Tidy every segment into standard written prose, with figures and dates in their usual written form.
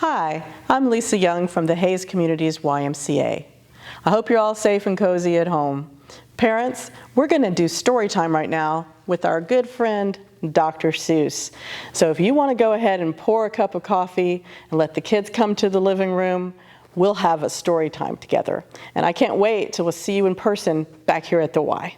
Hi, I'm Lisa Young from the Hayes Community's YMCA. I hope you're all safe and cozy at home. Parents, we're going to do story time right now with our good friend, Dr. Seuss. So if you want to go ahead and pour a cup of coffee and let the kids come to the living room, we'll have a story time together. And I can't wait till we'll see you in person back here at the Y.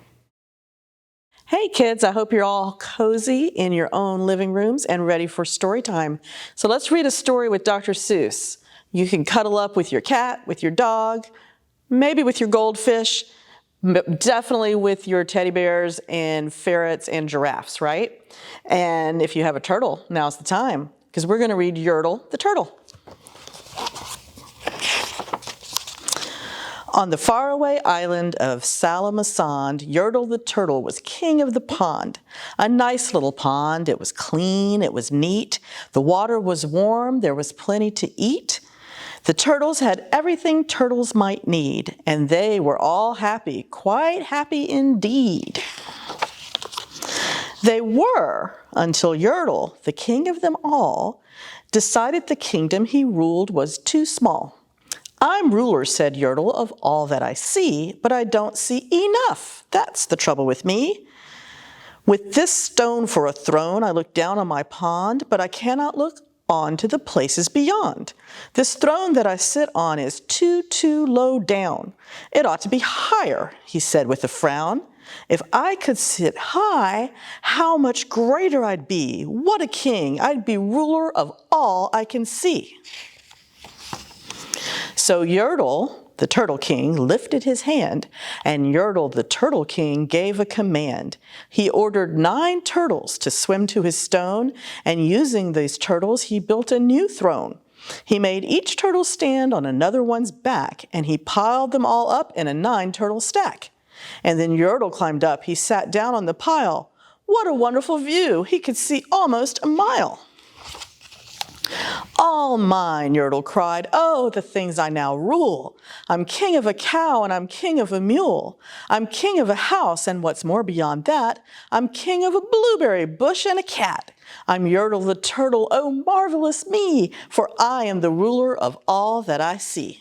Hey kids, I hope you're all cozy in your own living rooms and ready for story time. So let's read a story with Dr. Seuss. You can cuddle up with your cat, with your dog, maybe with your goldfish, definitely with your teddy bears and ferrets and giraffes, right? And if you have a turtle, now's the time, because we're going to read Yertle the Turtle. On the faraway island of Salamasand, Yertle the Turtle was king of the pond. A nice little pond. It was clean, it was neat. The water was warm, there was plenty to eat. The turtles had everything turtles might need, and they were all happy, quite happy indeed. They were, until Yertle, the king of them all, decided the kingdom he ruled was too small. "I'm ruler," said Yertle, "of all that I see, but I don't see enough. That's the trouble with me. With this stone for a throne, I look down on my pond, but I cannot look on to the places beyond. This throne that I sit on is too low down. It ought to be higher," he said with a frown. "If I could sit high, how much greater I'd be. What a king! I'd be ruler of all I can see." So Yertle, the Turtle King, lifted his hand, and Yertle, the Turtle King, gave a command. He ordered 9 turtles to swim to his stone, and using these turtles, he built a new throne. He made each turtle stand on another one's back, and he piled them all up in a 9-turtle stack. And then Yertle climbed up. He sat down on the pile. What a wonderful view! He could see almost a mile. "All mine," Yertle cried. "Oh, the things I now rule. I'm king of a cow and I'm king of a mule. I'm king of a house, and what's more beyond that, I'm king of a blueberry bush and a cat. I'm Yertle the Turtle, oh marvelous me, for I am the ruler of all that I see."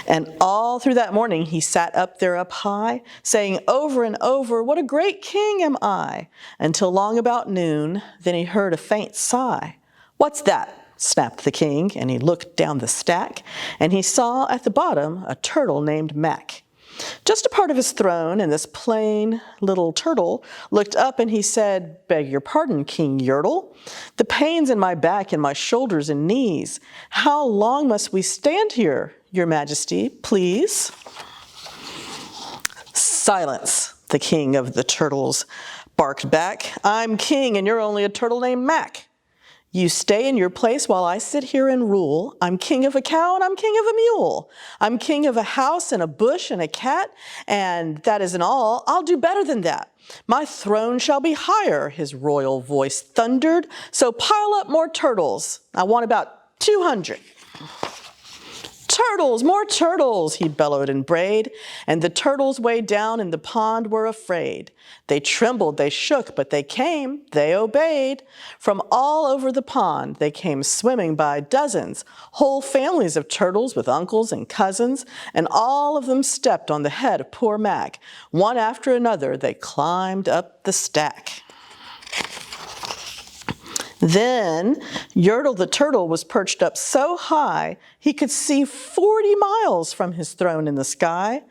And all through that morning he sat up there up high, saying over and over, "What a great king am I," until long about noon. Then he heard a faint sigh. "What's that?" snapped the king, and he looked down the stack, and he saw at the bottom a turtle named Mac. Just a part of his throne, and this plain little turtle looked up and he said, "Beg your pardon, King Yertle. The pains in my back and my shoulders and knees. How long must we stand here, Your Majesty, please?" "Silence," the king of the turtles barked back. "I'm king and you're only a turtle named Mac. You stay in your place while I sit here and rule. I'm king of a cow and I'm king of a mule. I'm king of a house and a bush and a cat, and that isn't all. I'll do better than that. My throne shall be higher," his royal voice thundered. "So pile up more turtles. I want about 200. "Turtles, more turtles," he bellowed and brayed, and the turtles way down in the pond were afraid. They trembled, they shook, but they came, they obeyed. From all over the pond they came swimming by dozens, whole families of turtles with uncles and cousins, and all of them stepped on the head of poor Mac. One after another they climbed up the stack. Then Yertle the Turtle was perched up so high he could see 40 miles from his throne in the sky.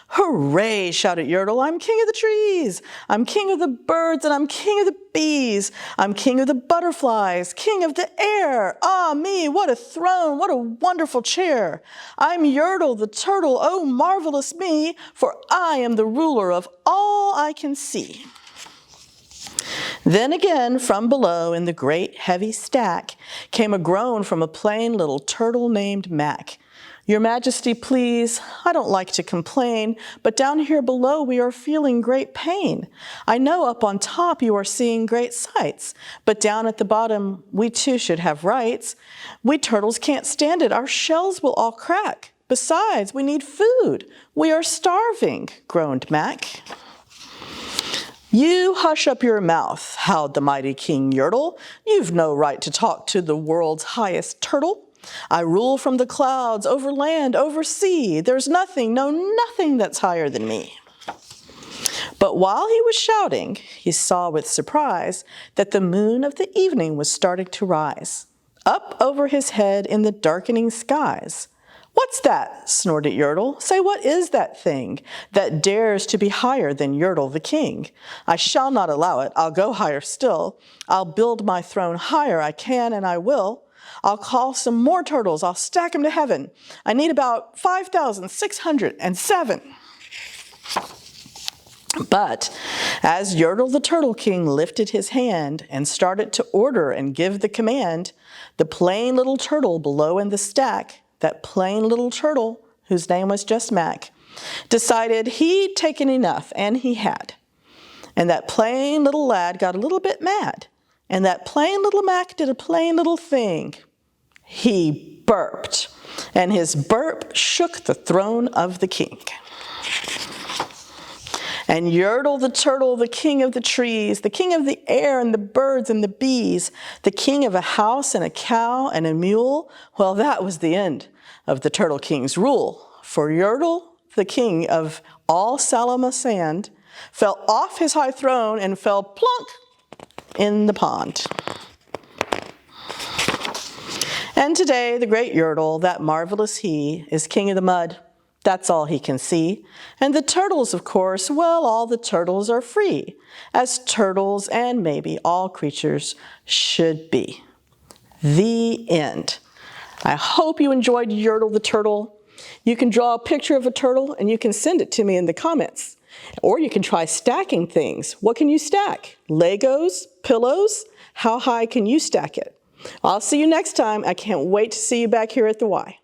"Hooray!" shouted Yertle. "I'm king of the trees. I'm king of the birds and I'm king of the bees. I'm king of the butterflies, king of the air. Ah me, what a throne, what a wonderful chair. I'm Yertle the Turtle, oh marvelous me, for I am the ruler of all I can see." Then again, from below in the great heavy stack, came a groan from a plain little turtle named Mac. "Your Majesty, please, I don't like to complain, but down here below we are feeling great pain. I know up on top you are seeing great sights, but down at the bottom we too should have rights. We turtles can't stand it, our shells will all crack. Besides, we need food. We are starving," groaned Mac. "You hush up your mouth," howled the mighty King Yertle. "You've no right to talk to the world's highest turtle. I rule from the clouds, over land, over sea. There's nothing, no nothing that's higher than me." But while he was shouting, he saw with surprise that the moon of the evening was starting to rise, up over his head in the darkening skies. "What's that?" snorted Yertle. "Say, what is that thing that dares to be higher than Yertle the king? I shall not allow it. I'll go higher still. I'll build my throne higher. I can and I will. I'll call some more turtles. I'll stack them to heaven. I need about 5,607. But as Yertle the Turtle King lifted his hand and started to order and give the command, the plain little turtle below in the stack, that plain little turtle whose name was just Mac, decided he'd taken enough, and he had. And that plain little lad got a little bit mad, and that plain little Mac did a plain little thing. He burped, and his burp shook the throne of the king. And Yertle the Turtle, the king of the trees, the king of the air and the birds and the bees, the king of a house and a cow and a mule, well, that was the end of the Turtle King's rule. For Yertle, the king of all Salama sand, fell off his high throne and fell plunk in the pond. And today, the great Yertle, that marvelous he, is king of the mud. That's all he can see. And the turtles, of course, well, all the turtles are free, as turtles and maybe all creatures should be. The end. I hope you enjoyed Yertle the Turtle. You can draw a picture of a turtle and you can send it to me in the comments. Or you can try stacking things. What can you stack? Legos? Pillows? How high can you stack it? I'll see you next time. I can't wait to see you back here at the Y.